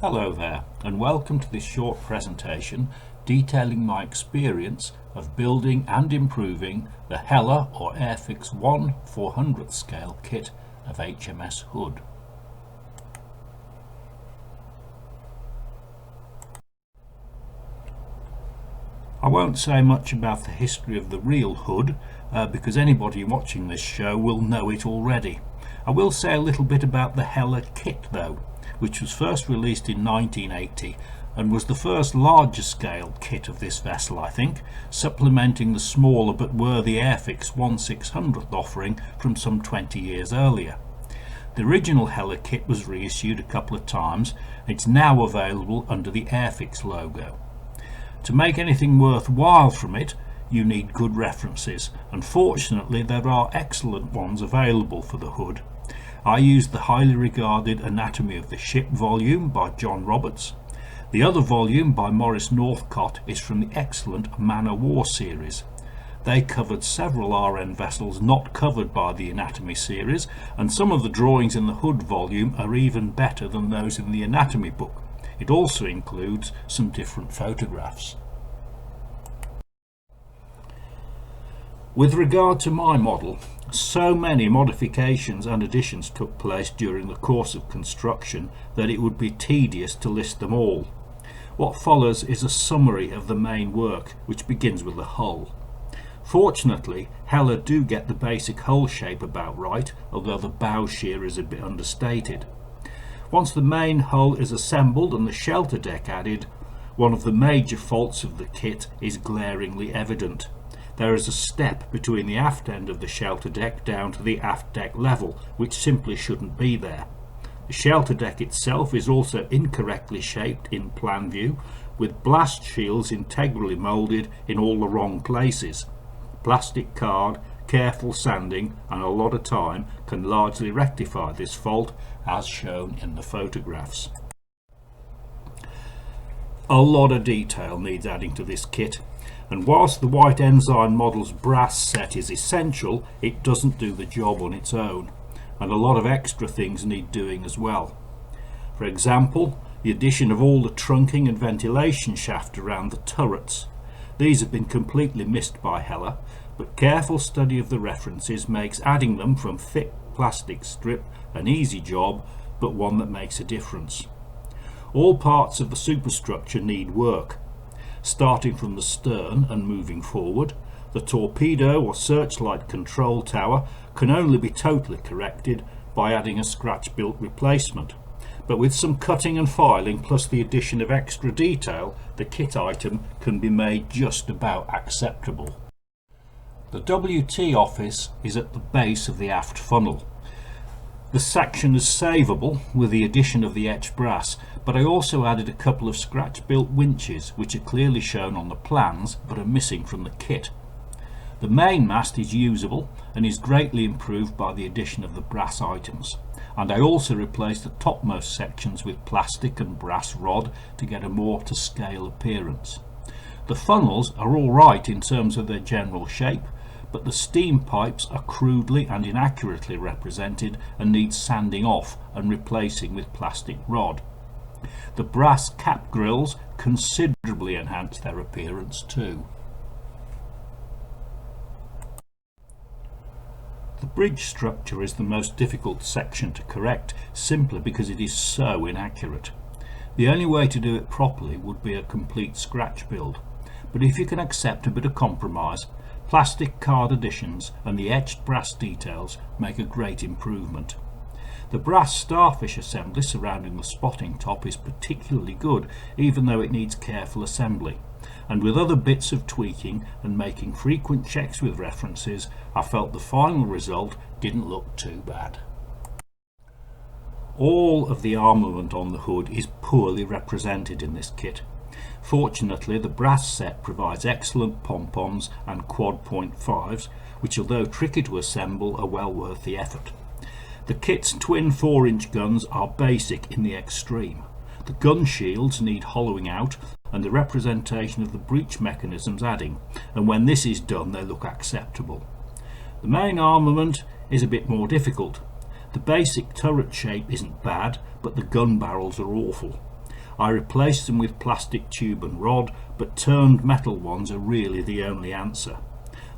Hello there, and welcome to this short presentation detailing my experience of building and improving the Hella or Airfix 1/400th scale kit of HMS Hood. I won't say much about the history of the real Hood because anybody watching this show will know it already. I will say a little bit about the Hella kit though, which was first released in 1980 and was the first larger scale kit of this vessel, I think, supplementing the smaller but worthy Airfix 1/600th offering from some 20 years earlier. The original Hella kit was reissued a couple of times. It's now available under the Airfix logo. To make anything worthwhile from it, you need good references, and fortunately there are excellent ones available for the Hood. I used the highly regarded Anatomy of the Ship volume by John Roberts. The other volume by Maurice Northcott is from the excellent Man o' War series. They covered several RN vessels not covered by the Anatomy series, and some of the drawings in the Hood volume are even better than those in the Anatomy book. It also includes some different photographs. With regard to my model, so many modifications and additions took place during the course of construction that it would be tedious to list them all. What follows is a summary of the main work, which begins with the hull. Fortunately, Hella do get the basic hull shape about right, although the bow shear is a bit understated. Once the main hull is assembled and the shelter deck added, one of the major faults of the kit is glaringly evident. There is a step between the aft end of the shelter deck down to the aft deck level, which simply shouldn't be there. The shelter deck itself is also incorrectly shaped in plan view, with blast shields integrally moulded in all the wrong places. Plastic card, careful sanding and a lot of time can largely rectify this fault, as shown in the photographs. A lot of detail needs adding to this kit, and whilst the White Ensign model's brass set is essential, it doesn't do the job on its own, and a lot of extra things need doing as well. For example, the addition of all the trunking and ventilation shaft around the turrets. These have been completely missed by Hella, but careful study of the references makes adding them from thick plastic strip an easy job, but one that makes a difference. All parts of the superstructure need work. Starting from the stern and moving forward, the torpedo or searchlight control tower can only be totally corrected by adding a scratch-built replacement. But with some cutting and filing plus the addition of extra detail, the kit item can be made just about acceptable. The WT office is at the base of the aft funnel. The section is savable with the addition of the etched brass, but I also added a couple of scratch-built winches which are clearly shown on the plans but are missing from the kit. The main mast is usable and is greatly improved by the addition of the brass items, and I also replaced the topmost sections with plastic and brass rod to get a more to scale appearance. The funnels are alright in terms of their general shape, but the steam pipes are crudely and inaccurately represented and need sanding off and replacing with plastic rod. The brass cap grills considerably enhance their appearance too. The bridge structure is the most difficult section to correct simply because it is so inaccurate. The only way to do it properly would be a complete scratch build, but if you can accept a bit of compromise, plastic card additions and the etched brass details make a great improvement. The brass starfish assembly surrounding the spotting top is particularly good, even though it needs careful assembly, and with other bits of tweaking and making frequent checks with references, I felt the final result didn't look too bad. All of the armament on the Hood is poorly represented in this kit. Fortunately, the brass set provides excellent pom-poms and quad .5s, which although tricky to assemble are well worth the effort. The kit's twin 4-inch guns are basic in the extreme. The gun shields need hollowing out and the representation of the breech mechanisms adding, and when this is done they look acceptable. The main armament is a bit more difficult. The basic turret shape isn't bad, but the gun barrels are awful. I replaced them with plastic tube and rod, but turned metal ones are really the only answer.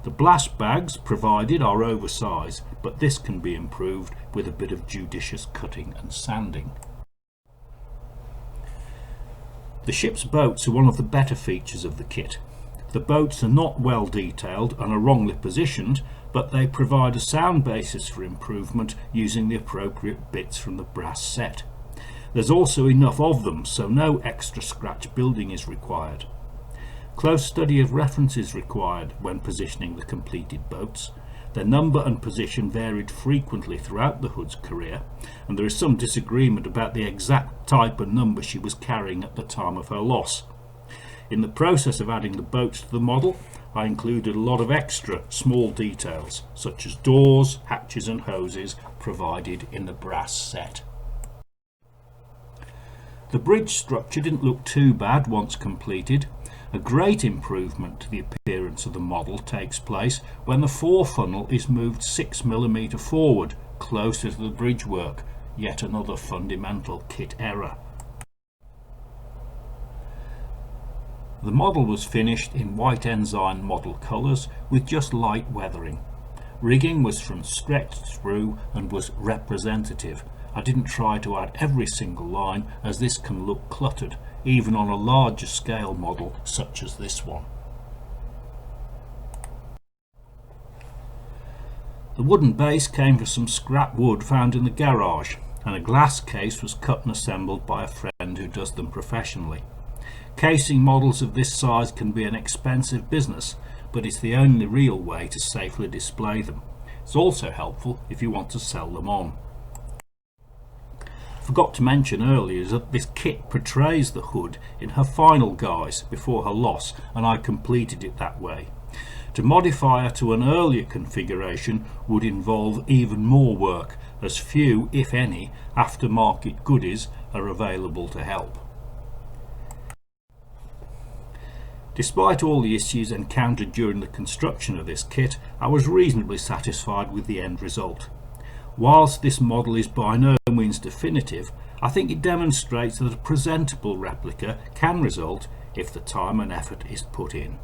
The blast bags provided are oversized, but this can be improved with a bit of judicious cutting and sanding. The ship's boats are one of the better features of the kit. The boats are not well detailed and are wrongly positioned, but they provide a sound basis for improvement using the appropriate bits from the brass set. There's also enough of them, so no extra scratch building is required. Close study of reference is required when positioning the completed boats. Their number and position varied frequently throughout the Hood's career, and there is some disagreement about the exact type and number she was carrying at the time of her loss. In the process of adding the boats to the model, I included a lot of extra small details, such as doors, hatches and hoses provided in the brass set. The bridge structure didn't look too bad once completed. A great improvement to the appearance of the model takes place when the forefunnel is moved 6 mm forward, closer to the bridge work, yet another fundamental kit error. The model was finished in white ensign model colours with just light weathering. Rigging was from stretched through and was representative. I didn't try to add every single line, as this can look cluttered, even on a larger scale model such as this one. The wooden base came from some scrap wood found in the garage, and a glass case was cut and assembled by a friend who does them professionally. Casing models of this size can be an expensive business, but it's the only real way to safely display them. It's also helpful if you want to sell them on. Forgot to mention earlier is that this kit portrays the Hood in her final guise before her loss, and I completed it that way. To modify her to an earlier configuration would involve even more work, as few, if any, aftermarket goodies are available to help. Despite all the issues encountered during the construction of this kit, I was reasonably satisfied with the end result. Whilst this model is by no means definitive, I think it demonstrates that a presentable replica can result if the time and effort is put in.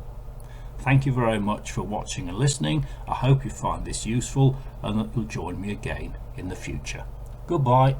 Thank you very much for watching and listening. I hope you find this useful and that you'll join me again in the future. Goodbye.